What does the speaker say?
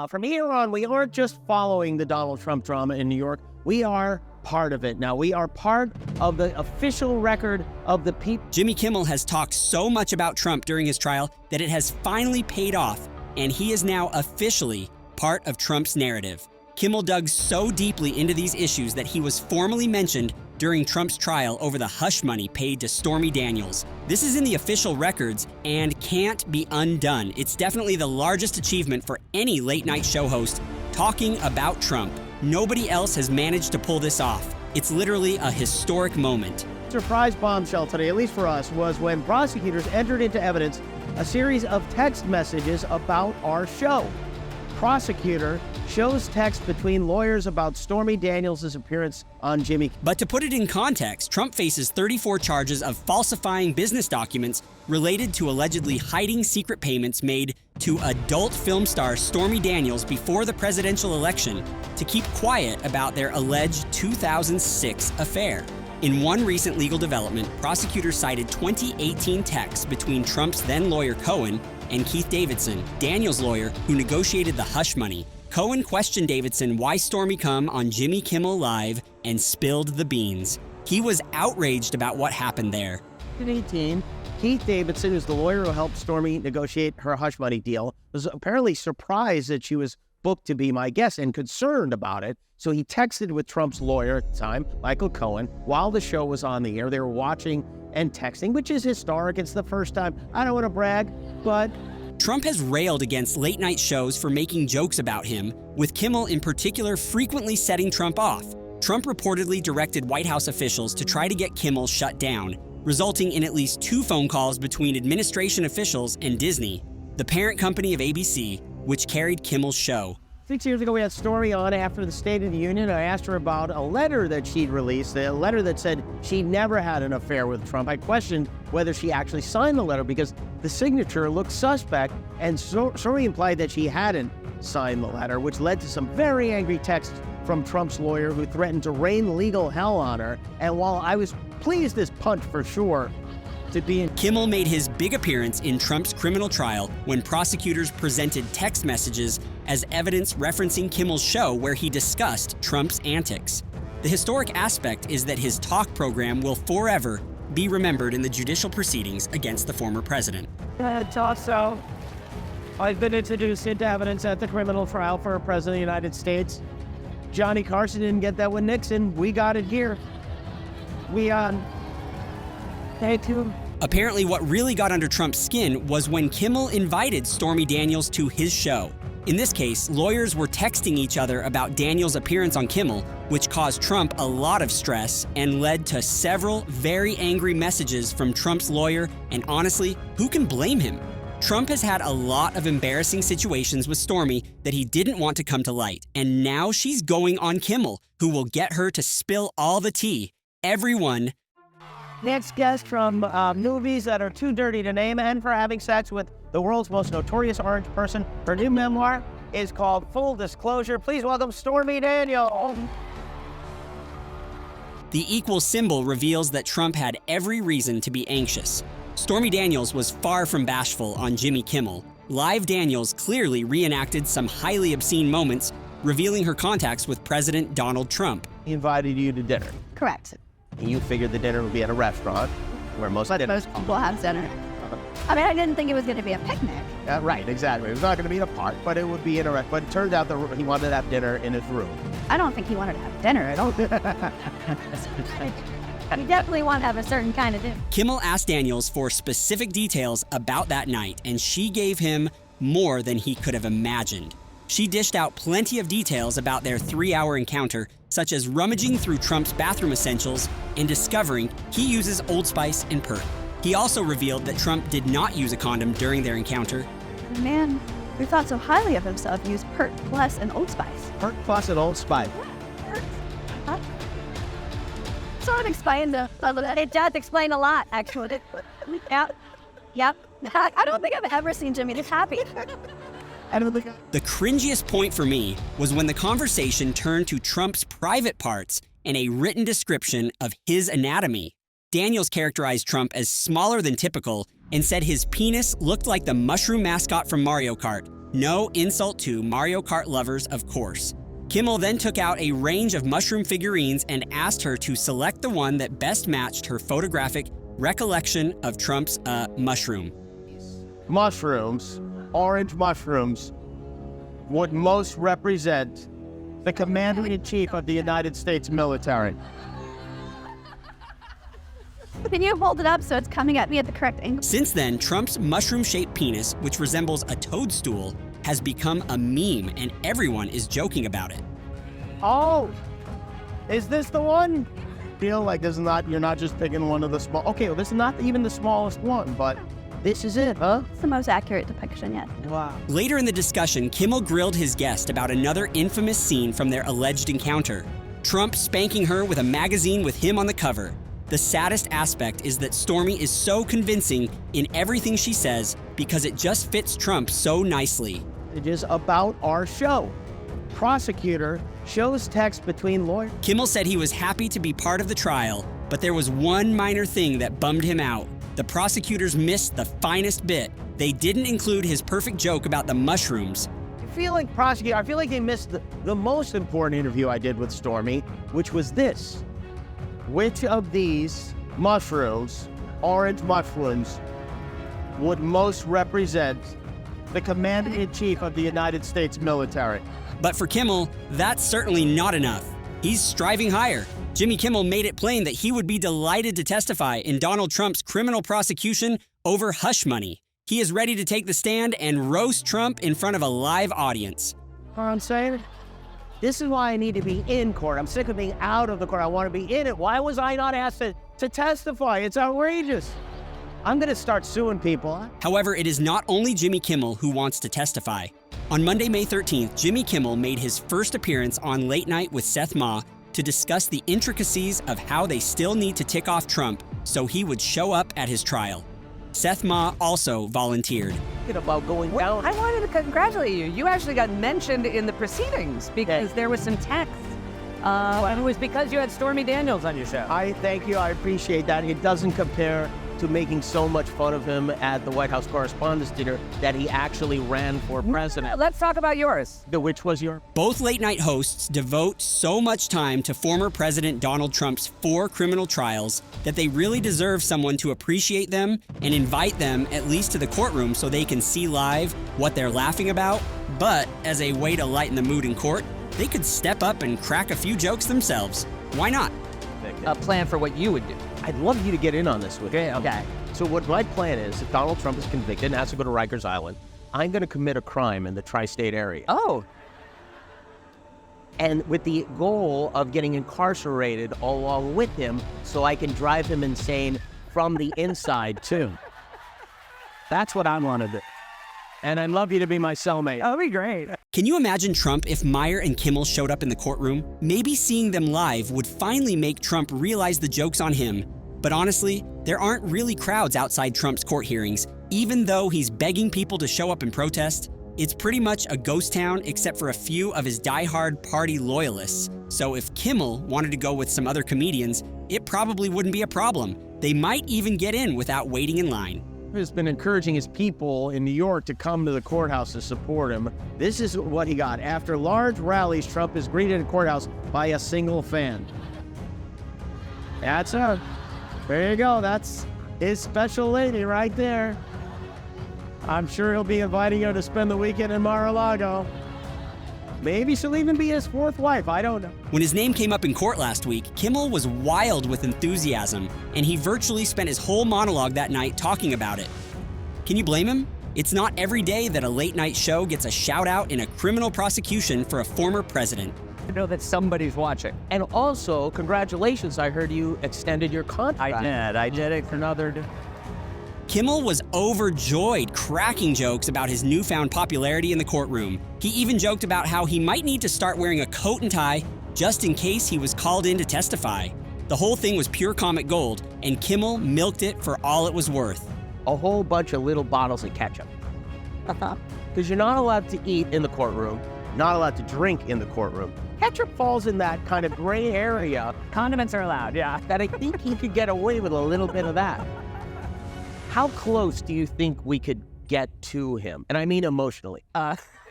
From here on, we aren't just following the Donald Trump drama in New York. We are part of it now. We are part of the official record of the people. Jimmy Kimmel has talked so much about Trump during his trial that it has finally paid off, and he is now officially part of Trump's narrative. Kimmel dug so deeply into these issues that he was formally mentioned during Trump's trial over the hush money paid to Stormy Daniels. This is in the official records and can't be undone. It's definitely the largest achievement for any late-night show host talking about Trump. Nobody else has managed to pull this off. It's literally a historic moment. Surprise bombshell today, at least for us, was when prosecutors entered into evidence a series of text messages about our show. Prosecutor shows text between lawyers about Stormy Daniels' appearance on Jimmy. But to put it in context, Trump faces 34 charges of falsifying business documents related to allegedly hiding secret payments made to adult film star Stormy Daniels before the presidential election to keep quiet about their alleged 2006 affair. In one recent legal development, prosecutors cited 2018 texts between Trump's then lawyer Cohen and Keith Davidson, Daniels' lawyer, who negotiated the hush money. Cohen questioned Davidson why Stormy come on Jimmy Kimmel Live and spilled the beans. He was outraged about what happened there. In 2018, Keith Davidson, who's the lawyer who helped Stormy negotiate her hush money deal, was apparently surprised that she was booked to be my guest and concerned about it. So he texted with Trump's lawyer at the time, Michael Cohen, while the show was on the air. They were watching and texting, which is historic. It's the first time. I don't want to brag, but Trump has railed against late-night shows for making jokes about him, with Kimmel in particular frequently setting Trump off. Trump reportedly directed White House officials to try to get Kimmel shut down, resulting in at least 2 phone calls between administration officials and Disney, the parent company of ABC, which carried Kimmel's show. 6 years ago, we had Stormy on after the State of the Union. I asked her about a letter that she'd released, a letter that said she never had an affair with Trump. I questioned whether she actually signed the letter because the signature looked suspect, and Stormy implied that she hadn't signed the letter, which led to some very angry texts from Trump's lawyer, who threatened to rain legal hell on her. And while I was pleased as punch for sure to be in... Kimmel made his big appearance in Trump's criminal trial when prosecutors presented text messages as evidence referencing Kimmel's show where he discussed Trump's antics. The historic aspect is that his talk program will forever be remembered in the judicial proceedings against the former president. It's also, I've been introduced into evidence at the criminal trial for a president of the United States. Johnny Carson didn't get that with Nixon. We got it here. Apparently, what really got under Trump's skin was when Kimmel invited Stormy Daniels to his show. In this case, lawyers were texting each other about Daniels' appearance on Kimmel, which caused Trump a lot of stress and led to several very angry messages from Trump's lawyer, and honestly, who can blame him? Trump has had a lot of embarrassing situations with Stormy that he didn't want to come to light, and now she's going on Kimmel, who will get her to spill all the tea. Everyone. Next guest from movies that are too dirty to name, and for having sex with the world's most notorious orange person. Her new memoir is called Full Disclosure. Please welcome Stormy Daniels. The equal symbol reveals that Trump had every reason to be anxious. Stormy Daniels was far from bashful on Jimmy Kimmel. Live Daniels clearly reenacted some highly obscene moments, revealing her contacts with President Donald Trump. He invited you to dinner. Correct. You figured the dinner would be at a restaurant where most people have dinner. I mean, I didn't think it was going to be a picnic. Right, exactly. It was not going to be in a park, but it would be in a restaurant. But it turned out that he wanted to have dinner in his room. I don't think he wanted to have dinner. I don't. He definitely wanted to have a certain kind of dinner. Kimmel asked Daniels for specific details about that night, and she gave him more than he could have imagined. She dished out plenty of details about their 3-hour encounter, such as rummaging through Trump's bathroom essentials and discovering he uses Old Spice and Pert. He also revealed that Trump did not use a condom during their encounter. The man who thought so highly of himself used Pert Plus and Old Spice. Pert Plus and Old Spice. Pert. Huh? Sort of explains it does explain a lot, actually. Yep. I don't think I've ever seen Jimmy this happy. The cringiest point for me was when the conversation turned to Trump's private parts and a written description of his anatomy. Daniels characterized Trump as smaller than typical and said his penis looked like the mushroom mascot from Mario Kart, No insult to Mario Kart lovers, of course. Kimmel then took out a range of mushroom figurines and asked her to select the one that best matched her photographic recollection of Trump's mushroom. Mushrooms, orange mushrooms, would most represent the Commander-in-Chief of the United States military. Can you hold it up so it's coming at me at the correct angle? Since then, Trump's mushroom-shaped penis, which resembles a toadstool, has become a meme, and everyone is joking about it. Oh, is this the one? Feel like this is not, you're not just picking one of the small, okay, well, this is not even the smallest one, but this is it, huh? It's the most accurate depiction yet. Wow. Later in the discussion, Kimmel grilled his guest about another infamous scene from their alleged encounter. Trump spanking her with a magazine with him on the cover. The saddest aspect is that Stormy is so convincing in everything she says because it just fits Trump so nicely. It is about our show. Prosecutor shows text between lawyers. Kimmel said he was happy to be part of the trial, but there was one minor thing that bummed him out. The prosecutors missed the finest bit. They didn't include his perfect joke about the mushrooms. I feel like they missed the most important interview I did with Stormy, which was this. Which of these mushrooms, orange mushrooms, would most represent the Commander-in-Chief of the United States military? But for Kimmel, that's certainly not enough. He's striving higher. Jimmy Kimmel made it plain that he would be delighted to testify in Donald Trump's criminal prosecution over hush money. He is ready to take the stand and roast Trump in front of a live audience. You know what I'm saying? This is why I need to be in court. I'm sick of being out of the court. I want to be in it. Why was I not asked to testify? It's outrageous. I'm going to start suing people. However, it is not only Jimmy Kimmel who wants to testify. On Monday, May 13th, Jimmy Kimmel made his first appearance on Late Night with Seth Ma to discuss the intricacies of how they still need to tick off Trump so he would show up at his trial. Seth Ma also volunteered. About going down. I wanted to congratulate you. You actually got mentioned in the proceedings because there was some text. And it was because you had Stormy Daniels on your show. I thank you. I appreciate that. It doesn't compare to making so much fun of him at the White House Correspondents' Dinner that he actually ran for president. Let's talk about yours. Which was your? Both late night hosts devote so much time to former President Donald Trump's 4 criminal trials that they really deserve someone to appreciate them and invite them at least to the courtroom so they can see live what they're laughing about. But as a way to lighten the mood in court, they could step up and crack a few jokes themselves. Why not? A plan for what you would do. I'd love you to get in on this with me. Okay. So what my plan is, if Donald Trump is convicted and has to go to Rikers Island, I'm going to commit a crime in the tri-state area. Oh. And with the goal of getting incarcerated along with him so I can drive him insane from the inside, too. That's what I want to do. And I'd love you to be my cellmate. That'd be great. Can you imagine Trump if Meyer and Kimmel showed up in the courtroom? Maybe seeing them live would finally make Trump realize the joke's on him. But honestly, there aren't really crowds outside Trump's court hearings. Even though he's begging people to show up and protest, it's pretty much a ghost town except for a few of his diehard party loyalists. So if Kimmel wanted to go with some other comedians, it probably wouldn't be a problem. They might even get in without waiting in line. Has been encouraging his people in New York to come to the courthouse to support him. This is what he got. After large rallies, Trump is greeted at the courthouse by a single fan. That's her. There you go. That's his special lady right there. I'm sure he'll be inviting her to spend the weekend in Mar-a-Lago. Maybe she'll even be his 4th wife. I don't know. When his name came up in court last week, Kimmel was wild with enthusiasm, and he virtually spent his whole monologue that night talking about it. Can you blame him? It's not every day that a late-night show gets a shout-out in a criminal prosecution for a former president. To know that somebody's watching. And also, congratulations. I heard you extended your contract. I did it for another... Kimmel was overjoyed, cracking jokes about his newfound popularity in the courtroom. He even joked about how he might need to start wearing a coat and tie just in case he was called in to testify. The whole thing was pure comic gold, and Kimmel milked it for all it was worth. A whole bunch of little bottles of ketchup. Because you're not allowed to eat in the courtroom, not allowed to drink in the courtroom. Ketchup falls in that kind of gray area Condiments are allowed, yeah. that I think he could get away with a little bit of that. How close do you think we could get to him. And I mean emotionally.